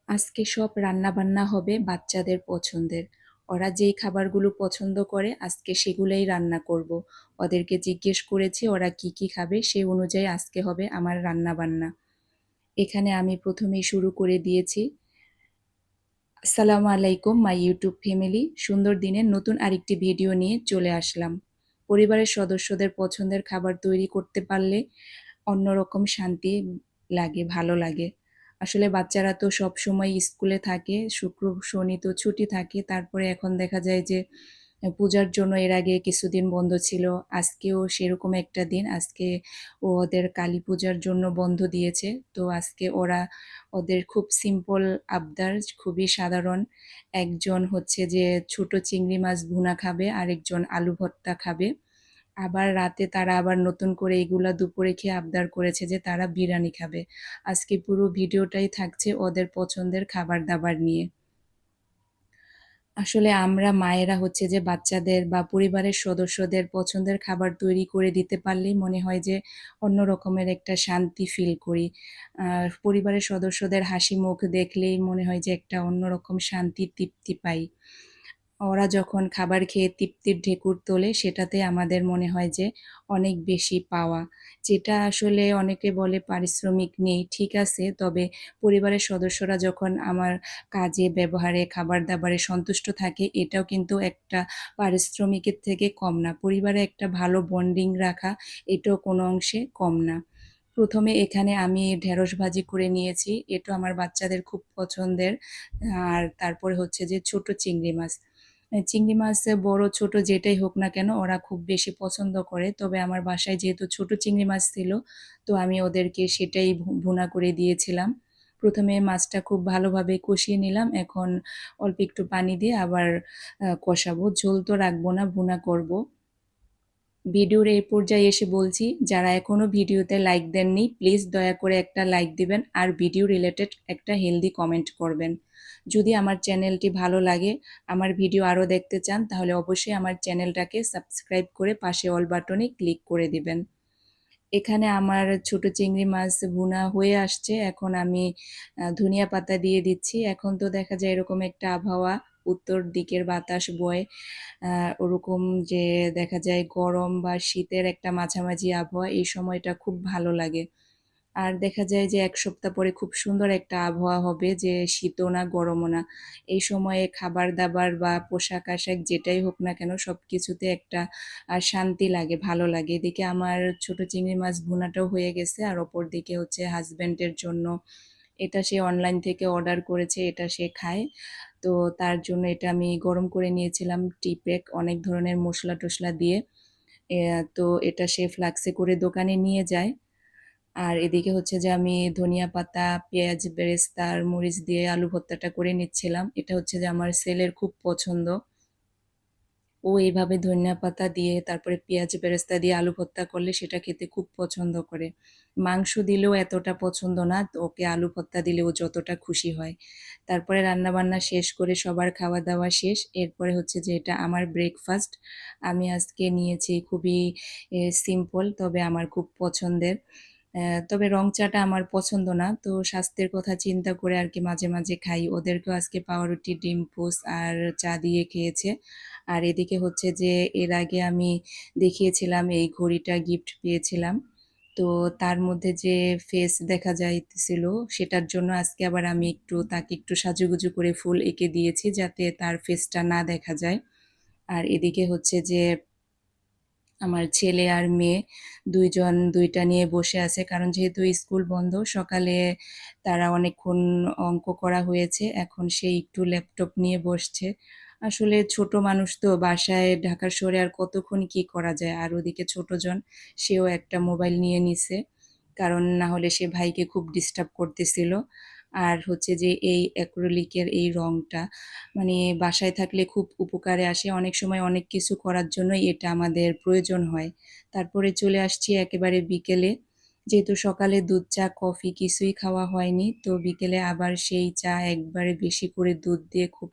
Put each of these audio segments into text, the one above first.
আজকে সব রান্নাবান্না হবে বাচ্চাদের পছন্দের। ওরা যেই খাবারগুলো পছন্দ করে আজকে সেগুলোই রান্না করব। ওদেরকে জিজ্ঞেস করেছি ওরা কি কি খাবে সেই অনুযায়ী আজকে হবে আমার রান্নাবান্না। এখানে আমি প্রথমেই শুরু করে দিয়েছি। আসসালামু আলাইকুম মাই ইউটিউব ফ্যামিলি, সুন্দর দিনের নতুন আরেকটি ভিডিও নিয়ে চলে আসলাম। পরিবারের সদস্যদের পছন্দের খাবার তৈরি করতে পারলে অন্যরকম শান্তি লাগে, ভালো লাগে। আসলে বাচ্চারা তো সবসময় স্কুলে থাকে, শুক্র শনি তো ছুটি থাকে, তারপরে এখন দেখা যায় যে পূজার জন্য এর আগে কিছুদিন বন্ধ ছিল। আজকেও সেরকম একটা দিন, আজকে ওদের কালী পূজার জন্য বন্ধ দিয়েছে। তো আজকে ওদের খুব সিম্পল আবদার, খুবই সাধারণ। একজন হচ্ছে যে ছোট চিংড়ি মাছ ভুনা খাবে, আরেকজন আলু ভর্তা খাবে। আবার রাতে তারা আবার নতুন করে এগুলা দুপুরে খেয়ে আবদার করেছে যে তারা বিরিয়ানি খাবে। আজকে পুরো ভিডিওটাই থাকছে ওদের পছন্দের খাবার দাবার নিয়ে। আসলে আমরা মায়েরা হচ্ছে যে বাচ্চাদের বা পরিবারের সদস্যদের পছন্দের খাবার তৈরি করে দিতে পারলেই মনে হয় যে অন্য রকমের একটা শান্তি ফিল করি। পরিবারের সদস্যদের হাসি মুখ দেখলেই মনে হয় যে একটা অন্যরকম শান্তি তৃপ্তি পাই। ওরা যখন খাবার খেয়ে তৃপ্তির ঢেকুর তোলে সেটাতে আমাদের মনে হয় যে অনেক বেশি পাওয়া। যেটা আসলে অনেকে বলে পারিশ্রমিক নেই, ঠিক আছে, তবে পরিবারের সদস্যরা যখন আমার কাজে ব্যবহারে খাবার দাবারে সন্তুষ্ট থাকে এটাও কিন্তু একটা পারিশ্রমিকের থেকে কম না। পরিবারে একটা ভালো বন্ডিং রাখা এটাও কোনো অংশে কম না। প্রথমে এখানে আমি ঢেঁড়স ভাজি করে নিয়েছি, এটা আমার বাচ্চাদের খুব পছন্দের। আর তারপরে হচ্ছে যে ছোট চিংড়ি মাছ, চিংড়ি মাছ বড় ছোট যেটাই হোক না কেন ওরা খুব বেশি পছন্দ করে। তবে আমার বাসায় যেহেতু ছোট চিংড়ি মাছ ছিল তো আমি ওদেরকে সেটাই ভুনা করে দিয়েছিলাম। প্রথমে মাছটা খুব ভালোভাবে কষিয়ে নিলাম, এখন অল্প একটু পানি দিয়ে আবার কষাবো, ঝোল তো রাখবো না, ভুনা করব। ভিডিওর এই পর্যায়ে এসে বলছি, যারা এখনো ভিডিওতে লাইক দেননি প্লিজ দয়া করে একটা লাইক দিবেন আর ভিডিও রিলেটেড একটা হেলদি কমেন্ট করবেন। যদি আমার চ্যানেলটি ভালো লাগে, আমার ভিডিও আরও দেখতে চান, তাহলে অবশ্যই আমার চ্যানেলটাকে সাবস্ক্রাইব করে পাশে অল বাটনে ক্লিক করে দিবেন। এখানে আমার ছোট চিংড়ি মাছ ভুনা হয়ে আসছে, এখন আমি ধনিয়া পাতা দিয়ে দিচ্ছি। এখন তো দেখা যায় এরকম একটা আবহাওয়া, উত্তর দিকের বাতাস বয়, ওরকম যে দেখা যায় গরম বা শীতের একটা মাঝামাঝি আবহাওয়া, এই সময়টা খুব ভালো লাগে। আর দেখা যায় যে ১ সপ্তাহ পরে খুব সুন্দর একটা আবহাওয়া হবে, যে শীতও না গরমও না। এই সময়ে খাবার-দাবার বা পোশাক-আশাক যেটাই হোক না কেন সবকিছুতে একটা শান্তি লাগে, ভালো লাগে। এদিকে আমার ছোট চিংড়ি মাছ ভুনাটাও হয়ে গেছে আর অপরদিকে হচ্ছে হাসব্যান্ডের জন্য এটা সে অনলাইন থেকে অর্ডার করেছে, এটা সে খায়। তো তার জন্য এটা আমি গরম করে নিয়েছিলাম টি প্যাক অনেক ধরনের মসলা-টসলা দিয়ে। এ তো এটা সে ফ্লাক্সে করে দোকানে নিয়ে যায়। আর এদিকে হচ্ছে যে আমি ধনিয়া পাতা, পেঁয়াজ, বেরেস্তা আর মরিচ দিয়ে আলু ভর্তাটা করে নিচ্ছিলাম। এটা হচ্ছে যে আমার ছেলের খুব পছন্দ। ও এইভাবে ধনিয়া পাতা দিয়ে তারপরে পেঁয়াজ বেরেস্তা দিয়ে আলু ভর্তা করলে সেটা খেতে খুব পছন্দ করে। মাংস দিলেও এতটা পছন্দ না, তো ওকে আলু ভর্তা দিলে ও যতটা খুশি হয়। তারপরে রান্নাবান্না শেষ করে সবার খাওয়া দাওয়া শেষ, এরপরে হচ্ছে যে এটা আমার ব্রেকফাস্ট। আমি আজকে নিয়েছি খুবই সিম্পল তবে আমার খুব পছন্দের। তবে রং চাটা আমার পছন্দ না, তো স্বাস্থ্যের কথা চিন্তা করে আর কি মাঝে মাঝে খাই। ওদেরকেও আজকে পাউরুটি, ডিম পোস্ট আর চা দিয়ে খেয়েছে। আর এদিকে হচ্ছে যে এর আগে আমি দেখিয়েছিলাম এই ঘড়িটা গিফট পেয়েছিলাম, তো তার মধ্যে যে ফেস দেখা যাইতেছিল সেটার জন্য আজকে আবার আমি তাকে একটু সাজুগুজু করে ফুল এঁকে দিয়েছি যাতে তার ফেসটা না দেখা যায়। আর এদিকে হচ্ছে যে আমার ছেলে আর মেয়ে ২ জন ২ টা নিয়ে বসে আছে, কারণ যেহেতু স্কুল বন্ধ সকালে তারা অনেকক্ষণ অঙ্ক করা হয়েছে, এখন সে একটু ল্যাপটপ নিয়ে বসছে। আসলে ছোট মানুষ তো বাসায় ঢাকার শহরে আর কতক্ষণ কি করা যায়। আর ওদিকে ছোটজন, সেও একটা মোবাইল নিয়ে নিছে, কারণ না হলে সে ভাইকে খুব ডিস্টার্ব করতেছিল। আর হচ্ছে যে এই অ্যাক্রিলিকের এই রংটা মানে বাসায় থাকলে খুব উপকারে আসে, অনেক সময় অনেক কিছু করার জন্যই এটা আমাদের প্রয়োজন হয়। তারপরে চলে আসছি একেবারে বিকেলে, যেহেতু সকালে দুধ চা কফি কিছুই খাওয়া হয়নি, তো বিকেলে আবার সেই চা একবারে বেশি করে দুধ দিয়ে খুব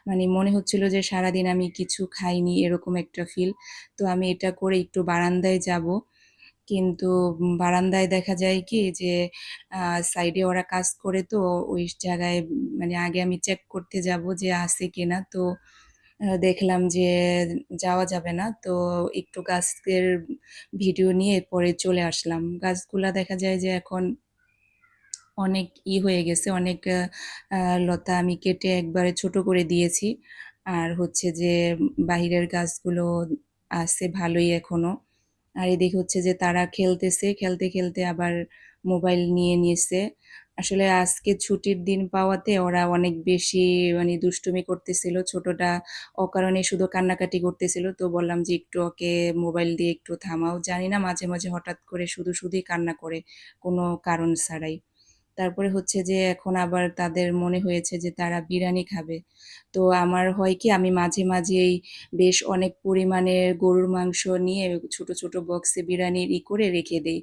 মানে মনে হচ্ছিল যে সারাদিন আমি কিছু খাইনি এরকম একটা ফিল। তো আমি এটা করে একটু বারান্দায় যাব, কিন্তু বারান্দায় দেখা যায় কি যে সাইডে ওরা কাজ করে, তো ওই জায়গায় মানে আগে আমি চেক করতে যাব যে আছে কিনা। তো দেখলাম যে যাওয়া যাবে না, তো একটু গাছের ভিডিও নিয়ে পরে চলে আসলাম। গাছগুলা দেখা যায় যে এখন অনেক হয়ে গেছে, অনেক লতা আমি কেটে একবারে ছোট করে দিয়েছি। আর হচ্ছে যে বাহিরের গাছগুলো আছে ভালোই এখনো। আর এদিকে হচ্ছে যে তারা খেলতেছে, খেলতে খেলতে আবার মোবাইল নিয়ে নিয়েছে। আসলে আজকে ছুটির দিন পাওয়াতে ওরা অনেক বেশি মানে দুষ্টুমি করতেছিল। ছোটটা অকারণে শুধু কান্নাকাটি করতেছিল, তো বললাম যে একটু ওকে মোবাইল দিয়ে একটু থামাও। জানি না মাঝে মাঝে হঠাৎ করে শুধু শুধুই কান্না করে কোনো কারণ ছাড়াই। তারপরে হচ্ছে যে এখন আবার তাদের মনে হয়েছে যে তারা বিরিয়ানি খাবে। তো আমার হয় কি, আমি মাঝে মাঝেই বেশ অনেক পরিমাণের গরুর মাংস নিয়ে ছোট ছোট বক্সে বিরিয়ানির করে রেখে দেই।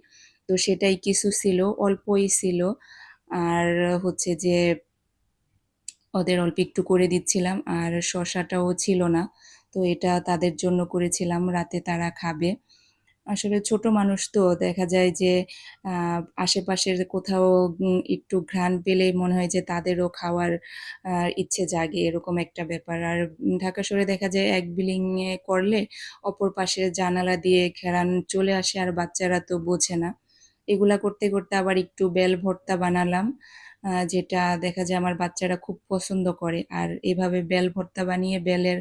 তো সেটাই কিছু ছিল, অল্পই ছিল। আর হচ্ছে যে ওদের অল্প একটু করে দিচ্ছিলাম, আর শসাটাও ছিল না, তো এটা তাদের জন্য করেছিলাম, রাতে তারা খাবে। আসলে ছোট মানুষ তো দেখা যায় যে আশেপাশের কোথাও একটু ঘ্রাণ পেলেই মনে হয় যে তাদেরও খাওয়ার ইচ্ছে জাগে, এরকম একটা ব্যাপার। আর ঢাকা শহরে দেখা যায় এক বিল্ডিং এ করলে অপর পাশের জানালা দিয়ে ঘেরান চলে আসে, আর বাচ্চারা তো বোঝে না। এগুলা করতে করতে আবার একটু বেল ভর্তা বানালাম, যেটা দেখা যায় আমার বাচ্চারা খুব পছন্দ করে। আর এভাবে বেল ভর্তা বানিয়ে বেলের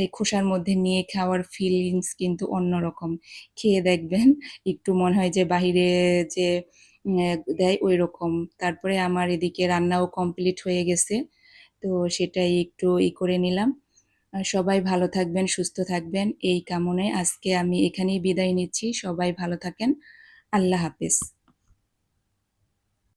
এই খোসার মধ্যে নিয়ে খাওয়ার ফিলিংস কিন্তু অন্যরকম। খেয়ে দেখবেন, একটু মনে হয় যে বাহিরে যে দেয় ওই রকম। তারপরে আমার এদিকে রান্নাও কমপ্লিট হয়ে গেছে, তো সেটাই একটু করে নিলাম। সবাই ভালো থাকবেন, সুস্থ থাকবেন এই কামনায় আজকে আমি এখানেই বিদায় নিচ্ছি। সবাই ভালো থাকেন। আল্লাহ হাফেজ।